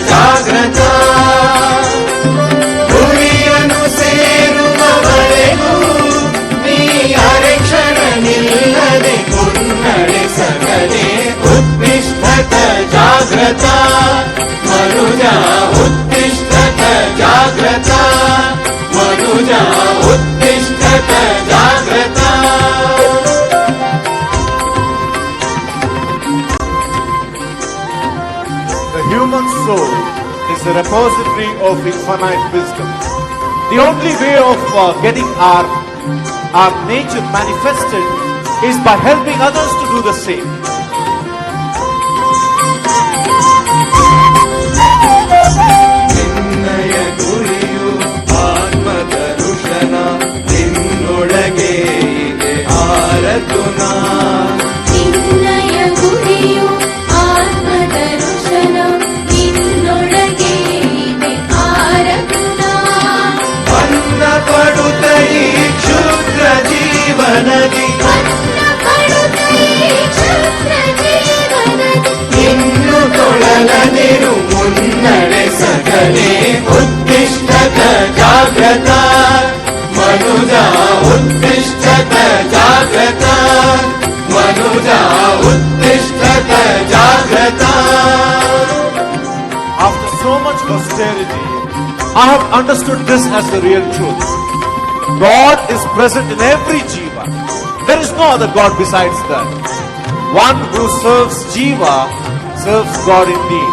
ಜಾಗೃತ ಗುರಿಯನ್ನು ಸೇರುವವರೆಗೂ ನೀ ಅರೆಕ್ಷಣ ನಿಲ್ಲದೆ ಮುನ್ನಡೆಸಗಲೇ ಉತ್ತಿಷ್ಠತ ಜಾಗೃತ ಮನುಜ ಉತ್ತಿಷ್ಠತ ಜಾಗೃತ ಮನುಜ ಉತ್ತಿಷ್ಠತ ಜಾಗೃತ. The human soul is the repository of infinite wisdom. The only way of getting our nature manifested is by helping others to do the same. ನಿನ್ನಯ ಗುರಿಯು ಆತ್ಮದರುಶನ ನಿನ್ನೊಳಗೆ ಇದೆ ಆರತುನ ನಿನ್ನಯ ಗುರಿಯು ಆತ್ಮದರ್ಶನ ನಿನ್ನೊಳಗೆ ಇದೆ ಆರತುನ ಅನ್ನ ಪಡುತ್ತ ಈ ಕ್ಷುದ್ರ ಜೀವನದಿ ಇನ್ನು ತೊಳಲದಿರು ಮುನ್ನಡೆಸಗಲೇ ಉತ್ತಿಷ್ಠತ ಜಾಗೃತ ಮನುಜ ಉತ್ತಿಷ್ಠತ ಜಾಗೃತ ಮನುಜ ಉತ್ತಿಷ್ಠತ ಜಾಗೃತ. After so much austerity, I have understood this as the real truth. God is present in every jiva. There is no other God besides that. One who serves jiva serves God indeed.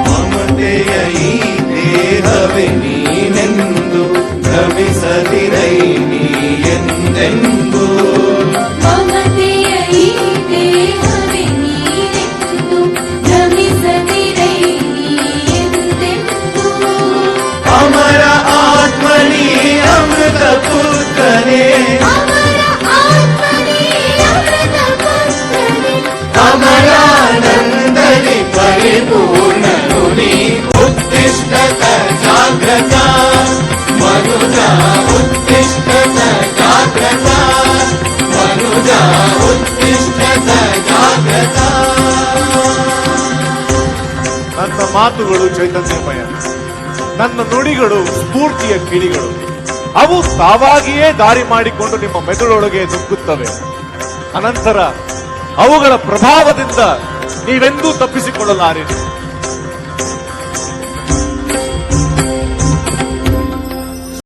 ಮಮತೆಯ ಈ ದೇಹವೇ ನೀನೆಂದು ಭ್ರಮಿಸದಿರೈ ನೀ ಎಂದೆಂದು ಮಮತೆಯ ಈ ದೇಹವೇ ನೀನೆಂದು ಭ್ರಮಿಸದಿರೈ ನೀ ಎಂದೆಂದು ಅಮರ ಆತ್ಮನಿ ಅಮೃತ ಪುತ್ರನೇ ಅಮರ ಆತ್ಮನೇ ಅಮೃತ ಪುತ್ರನೇ ಅಮರಾನಂದನಿ ಪರಿಪೂರ್ಣನು ನೀ ಉತ್ತಿಷ್ಠತ ಜಾಗೃತ ಮನುಜ ಉತ್ತಿಷ್ಠತ ಜಾಗೃತ ಮನುಜ ಉತ್ತಿಷ್ಠತ ಜಾಗೃತ. ನನ್ನ ಮಾತುಗಳು ಚೈತನ್ಯಮಯ, ನನ್ನ ನುಡಿಗಳು ಸ್ಫೂರ್ತಿಯ ಕಿಡಿಗಳು. ಅವು ತಾವಾಗಿಯೇ ದಾರಿ ಮಾಡಿಕೊಂಡು ನಿಮ್ಮ ಮೆದುಳೊಳಗೆ ನುಗ್ಗುತ್ತವೆ. ಅನಂತರ ಅವುಗಳ ಪ್ರಭಾವದಿಂದ ನೀವೆಂದೂ ತಪ್ಪಿಸಿಕೊಳ್ಳಲಾರಿರಿ.